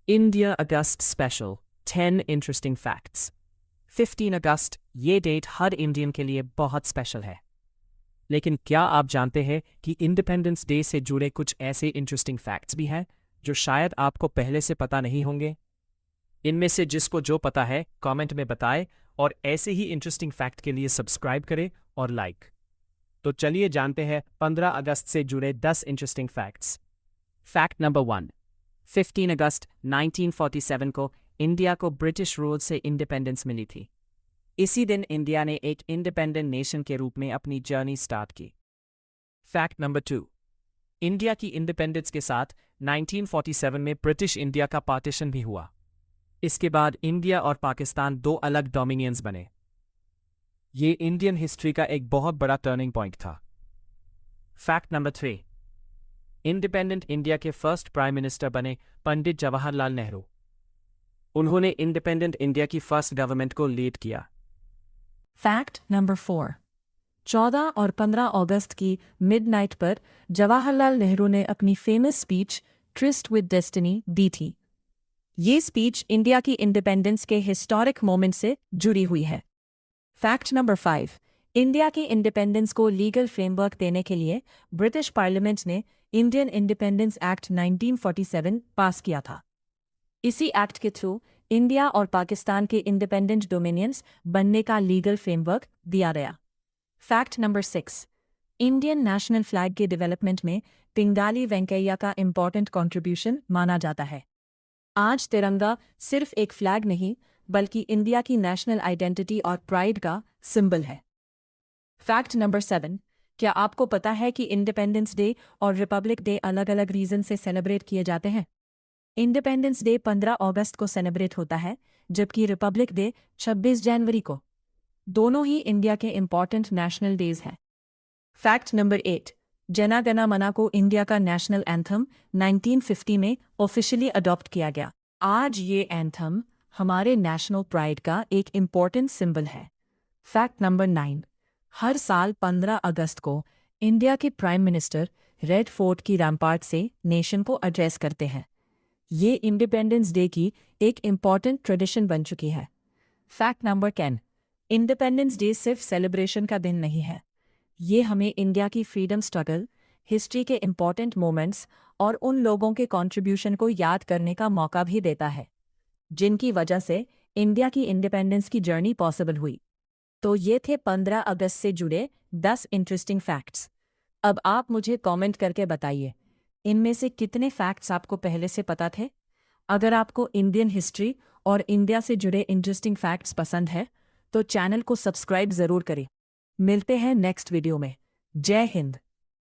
India August Special 10 Interesting Facts 15 अगस्त ये date हर Indian के लिए बहुत स्पेशल है। लेकिन क्या आप जानते हैं कि इंडिपेंडेंस डे से जुड़े कुछ ऐसे इंटरेस्टिंग फैक्ट्स भी हैं जो शायद आपको पहले से पता नहीं होंगे? इनमें से जिसको जो पता है कमेंट में बताएं और ऐसे ही इंटरेस्टिंग फैक्ट के लिए सब्सक्राइब करें और लाइक। तो चलिए जानते हैं 15 अगस्त से जुड़े 10 इंटरेस्टिंग फैक्ट्स। फैक्ट नंबर 1, 15 अगस्त 1947 को इंडिया को ब्रिटिश रूल से इंडिपेंडेंस मिली थी। इसी दिन इंडिया ने एक इंडिपेंडेंट नेशन के रूप में अपनी जर्नी स्टार्ट की। फैक्ट नंबर 2, इंडिया की इंडिपेंडेंस के साथ 1947 में ब्रिटिश इंडिया का पार्टीशन भी हुआ। इसके बाद इंडिया और पाकिस्तान दो अलग डोमिनियंस बने। ये इंडियन हिस्ट्री का एक बहुत बड़ा टर्निंग पॉइंट था। फैक्ट नंबर 3, इंडिपेंडेंट इंडिया के फर्स्ट प्राइम मिनिस्टर बने पंडित जवाहरलाल नेहरू। उन्होंने इंडिपेंडेंट इंडिया की फर्स्ट गवर्नमेंट को लीड किया। फैक्ट नंबर 4, 14 और 15 अगस्त की मिडनाइट पर जवाहरलाल नेहरू ने अपनी famous speech tryst with destiny दी थी। ये स्पीच इंडिया की इंडिपेंडेंस के हिस्टोरिक मोमेंट से जुड़ी हुई है। फैक्ट नंबर 5, इंडिया की इंडिपेंडेंस को लीगल फ्रेमवर्क देने के लिए ब्रिटिश पार्लियामेंट ने इंडियन इंडिपेंडेंस एक्ट 1947 पास किया था। इसी एक्ट के थ्रू इंडिया और पाकिस्तान के इंडिपेंडेंट डोमिनियंस बनने का लीगल फ्रेमवर्क दिया गया। Fact number 6, Indian national flag के डेवलपमेंट में पिंगाली वेंकैया का इंपॉर्टेंट कंट्रीब्यूशन माना जाता है। आज तिरंगा सिर्फ एक फ्लैग नहीं बल्कि इंडिया की नेशनल आइडेंटिटी और प्राइड का सिंबल है। फैक्ट नंबर 7, क्या आपको पता है कि इंडिपेंडेंस डे और रिपब्लिक डे अलग अलग रीजन से सेलिब्रेट किए जाते हैं? इंडिपेंडेंस डे 15 अगस्त को सेलिब्रेट होता है जबकि रिपब्लिक डे 26 जनवरी को। दोनों ही इंडिया के इंपॉर्टेंट नेशनल डेज हैं। फैक्ट नंबर 8, जन गण मन को इंडिया का नेशनल एंथम 1950 में ऑफिशियली अडॉप्ट किया गया। आज ये एंथम हमारे नेशनल प्राइड का एक इम्पॉर्टेंट सिंबल है। फैक्ट नंबर 9, हर साल 15 अगस्त को इंडिया के प्राइम मिनिस्टर रेड फोर्ट की रैम्पार्ट से नेशन को एड्रेस करते हैं। ये इंडिपेंडेंस डे की एक इम्पॉर्टेंट ट्रेडिशन बन चुकी है। फैक्ट नंबर 10, इंडिपेंडेंस डे सिर्फ सेलिब्रेशन का दिन नहीं है। ये हमें इंडिया की फ्रीडम स्ट्रगल, हिस्ट्री के इम्पॉर्टेंट मोमेंट्स और उन लोगों के कंट्रीब्यूशन को याद करने का मौका भी देता है जिनकी वजह से इंडिया की इंडिपेंडेंस की जर्नी पॉसिबल हुई। तो ये थे 15 अगस्त से जुड़े 10 इंटरेस्टिंग फैक्ट्स। अब आप मुझे कमेंट करके बताइए इनमें से कितने फैक्ट्स आपको पहले से पता थे। अगर आपको इंडियन हिस्ट्री और इंडिया से जुड़े इंटरेस्टिंग फैक्ट्स पसंद है तो चैनल को सब्सक्राइब जरूर करें। मिलते हैं नेक्स्ट वीडियो में। जय हिंद।